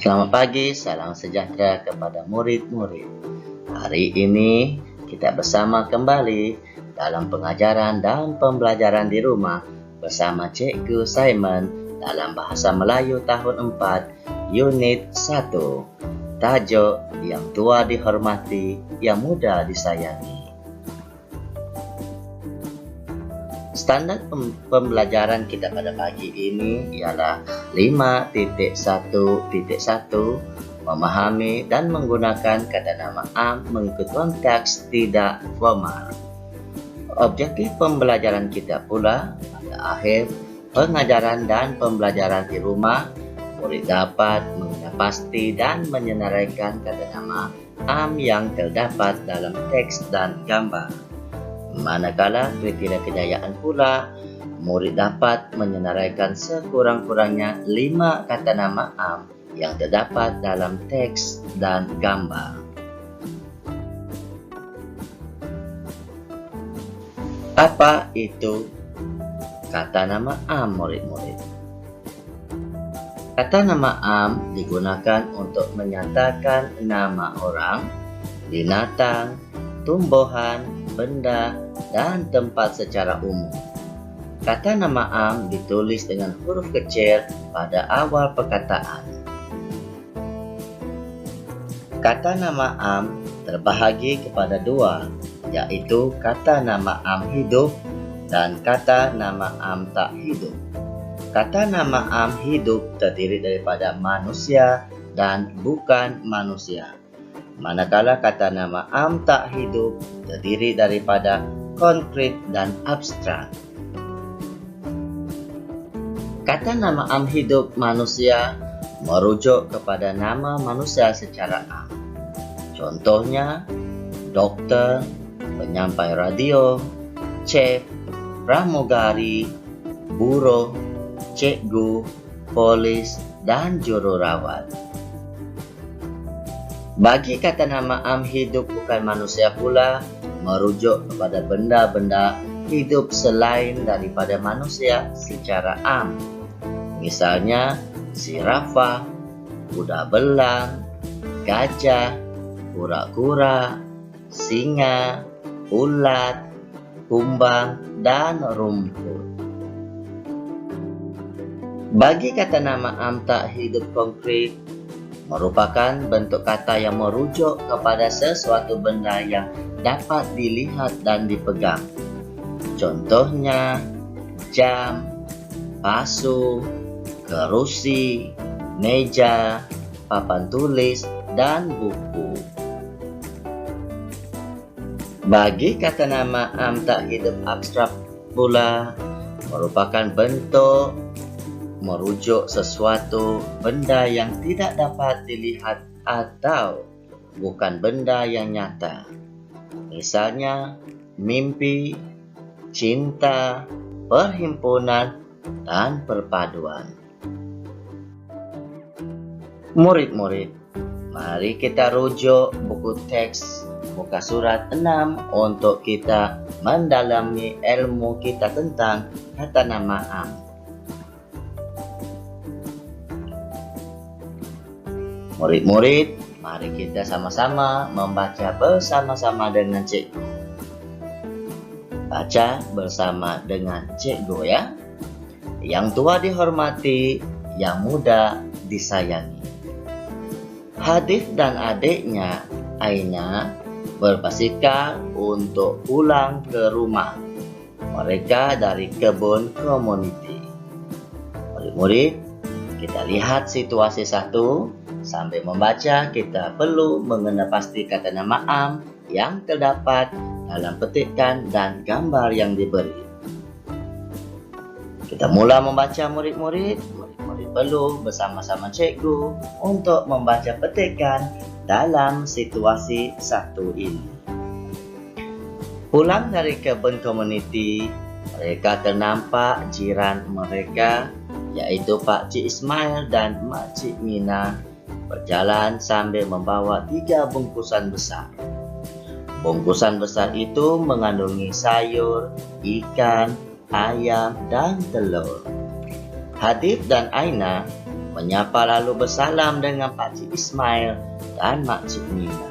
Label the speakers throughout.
Speaker 1: Selamat pagi, salam sejahtera kepada murid-murid. Hari ini kita bersama kembali dalam pengajaran dan pembelajaran di rumah bersama Cikgu Simon dalam Bahasa Melayu tahun 4, Unit 1. Tajuk Yang Tua Dihormati, Yang Muda Disayangi. Standar pembelajaran kita pada pagi ini ialah 5.1.1 memahami dan menggunakan kata nama am mengikut konteks tidak formal. Objektif pembelajaran kita pula pada akhir pengajaran dan pembelajaran di rumah, murid dapat mengenal pasti dan menyenaraikan kata nama am yang terdapat dalam teks dan gambar. Manakala kriteria kejayaan pula, murid dapat menyenaraikan sekurang-kurangnya 5 kata nama am yang terdapat dalam teks dan gambar. Apa itu kata nama am, murid-murid? Kata nama am digunakan untuk menyatakan nama orang, binatang, tumbuhan, benda, dan tempat secara umum. Kata nama am ditulis dengan huruf kecil pada awal perkataan. Kata nama am terbahagi kepada dua, yaitu kata nama am hidup dan kata nama am tak hidup. Kata nama am hidup terdiri daripada manusia dan bukan manusia. Manakala kata nama am tak hidup terdiri daripada konkret dan abstrak. Kata nama am hidup manusia merujuk kepada nama manusia secara am. Contohnya, dokter, penyampai radio, chef, pramugari, buruh, cikgu, polis, dan jururawat. Bagi kata nama am hidup bukan manusia pula merujuk kepada benda-benda hidup selain daripada manusia secara am. Misalnya, zirafah, kuda belang, gajah, kura-kura, singa, ulat, kumbang, dan rumput. Bagi kata nama am tak hidup konkret, merupakan bentuk kata yang merujuk kepada sesuatu benda yang dapat dilihat dan dipegang. Contohnya, jam, pasu, kerusi, meja, papan tulis, dan buku. Bagi kata nama am tak hidup abstrak pula, merupakan bentuk merujuk sesuatu benda yang tidak dapat dilihat atau bukan benda yang nyata. Misalnya, mimpi, cinta, perhimpunan, dan perpaduan. Murid-murid, mari kita rujuk buku teks muka surat 6 untuk kita mendalami ilmu kita tentang kata nama am. Murid-murid, mari kita sama-sama membaca bersama-sama dengan cikgu. Baca bersama dengan cikgu ya. Yang tua dihormati, yang muda disayangi. Hadif dan adiknya, Aina, berbasikal untuk pulang ke rumah. Mereka dari kebun komuniti. Murid-murid, kita lihat situasi 1. Sambil membaca, kita perlu mengenal pasti kata nama am yang terdapat dalam petikan dan gambar yang diberi. Kita mula membaca, murid-murid. Murid-murid perlu bersama-sama cikgu untuk membaca petikan dalam situasi 1 ini. Pulang dari kebun komuniti, mereka ternampak jiran mereka, yaitu Pak Cik Ismail dan Mak Cik Mina, berjalan sambil membawa 3 bungkusan besar. Bungkusan besar itu mengandungi sayur, ikan, ayam, dan telur. Hadif dan Aina menyapa lalu bersalam dengan Pak Cik Ismail dan Mak Cik Mina.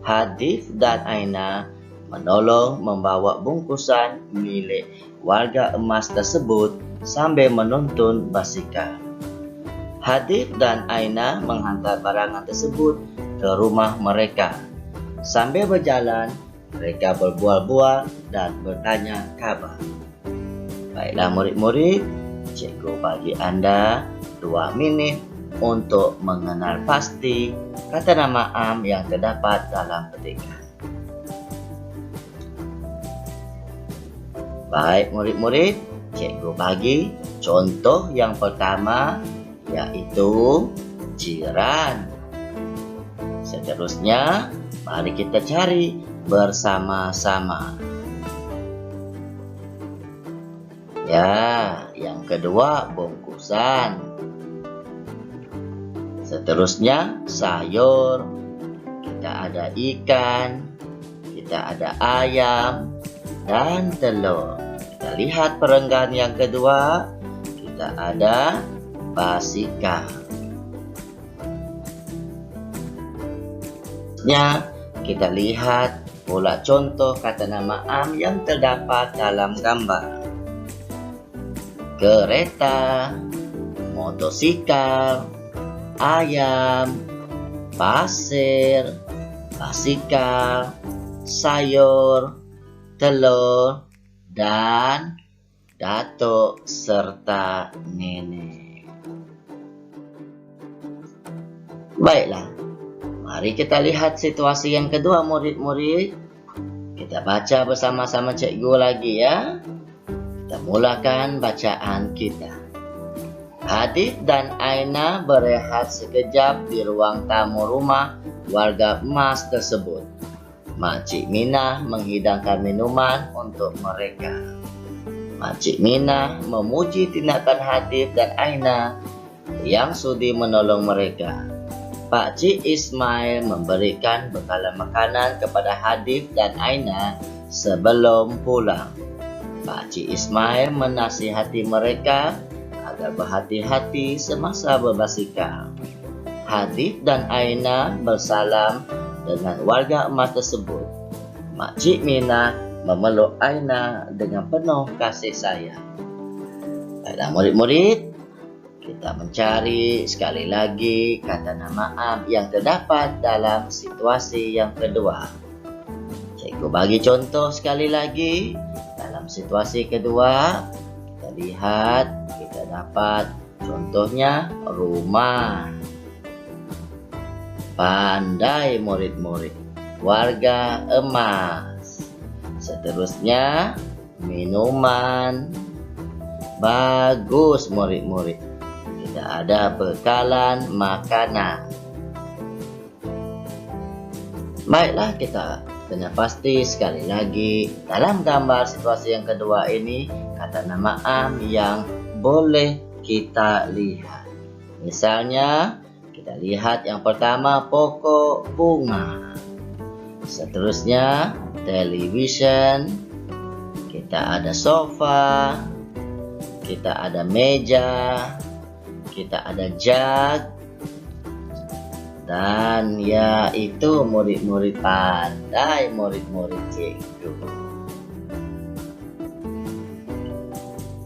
Speaker 1: Hadif dan Aina menolong membawa bungkusan milik warga emas tersebut sambil menuntun basikal. Hadif dan Aina menghantar barangan tersebut ke rumah mereka. Sambil berjalan, mereka berbual-bual dan bertanya kabar. Baiklah murid-murid, cikgu bagi anda 2 minit untuk mengenal pasti kata nama am yang terdapat dalam petikan. Baik murid-murid, cikgu bagi contoh yang pertama, yaitu jiran. Seterusnya, mari kita cari bersama-sama. Ya, yang kedua bungkusan. Seterusnya sayur. Kita ada ikan, kita ada ayam dan telur. Kita lihat perenggan yang kedua. Kita ada basikal. Kita lihat pula contoh kata nama am yang terdapat dalam gambar. Kereta, motosikal, ayam, pasir, basikal, sayur, telur, dan datuk serta nenek. Baiklah, mari kita lihat situasi yang kedua murid-murid. Kita baca bersama-sama cikgu lagi ya. Kita mulakan bacaan kita. Hadif dan Aina berehat sekejap di ruang tamu rumah warga emas tersebut. Mak Cik Mina menghidangkan minuman untuk mereka. Mak Cik Mina memuji tindakan Hadif dan Aina yang sudi menolong mereka. Pak Cik Ismail memberikan bekalan makanan kepada Hadif dan Aina sebelum pulang. Pak Cik Ismail menasihati mereka agar berhati-hati semasa berbasikal. Hadif dan Aina bersalam dengan warga emas tersebut. Mak Cik Mina memeluk Aina dengan penuh kasih sayang. Baiklah murid-murid, kita mencari sekali lagi kata nama am yang terdapat dalam situasi yang kedua. Cikgu bagi contoh sekali lagi. Dalam situasi kedua, kita lihat, kita dapat contohnya rumah. Pandai murid-murid, warga emas. Seterusnya, minuman. Bagus murid-murid. Kita ada bekalan makanan. Baiklah, kita kena pasti sekali lagi dalam gambar situasi yang kedua ini kata nama am yang boleh kita lihat. Misalnya kita lihat yang pertama pokok bunga. Seterusnya television. Kita ada sofa. Kita ada meja. Kita ada jug. Dan ya itu murid-murid pandai, murid-murid cikgu.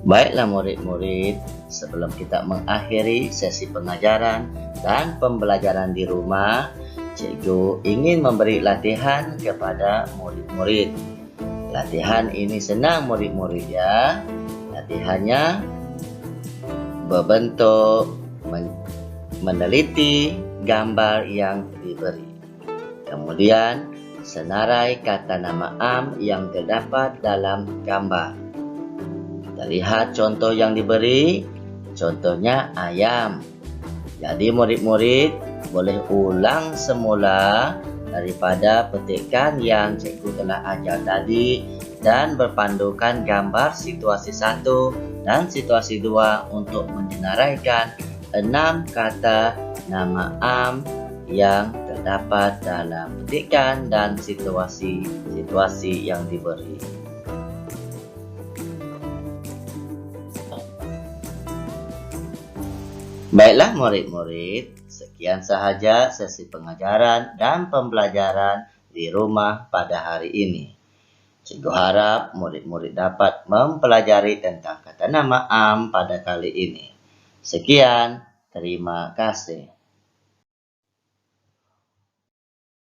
Speaker 1: Baiklah murid-murid, sebelum kita mengakhiri sesi pengajaran dan pembelajaran di rumah, cikgu ingin memberi latihan kepada murid-murid. Latihan ini senang murid-murid ya. Latihannya berbentuk meneliti gambar yang diberi. Kemudian senarai kata nama am yang terdapat dalam gambar. Kita lihat contoh yang diberi. Contohnya ayam. Jadi murid-murid boleh ulang semula daripada petikan yang cikgu telah ajar tadi dan berpandukan gambar situasi 1 dan situasi 2 untuk menyenaraikan 6 kata nama am yang terdapat dalam petikan dan situasi yang diberi. Baiklah murid-murid, sekian sahaja sesi pengajaran dan pembelajaran di rumah pada hari ini. Cikgu harap murid-murid dapat mempelajari tentang kata nama am pada kali ini. Sekian, terima kasih.